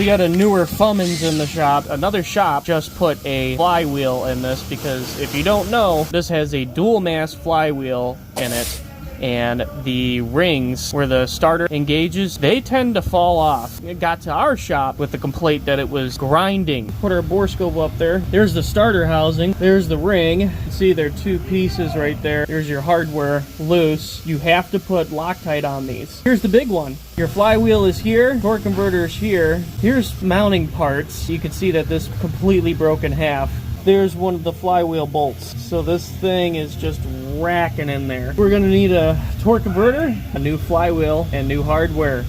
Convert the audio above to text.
We got a newer Cummins in the shop. Another shop just put a flywheel in this because if you don't know, this has a dual mass flywheel in it. And the rings where the starter engages, they tend to fall off. It got to our shop with the complaint that it was grinding. Put our bore scope up there. There's the starter housing. There's the ring. See, there are two pieces right there. Here's your hardware loose. You have to put Loctite on these. Here's the big one. Your flywheel is here. Torque converter is here. Here's mounting parts. You can see that this completely broke in half. There's one of the flywheel bolts. So this thing is just racking in there. We're gonna need a torque converter, a new flywheel, and new hardware.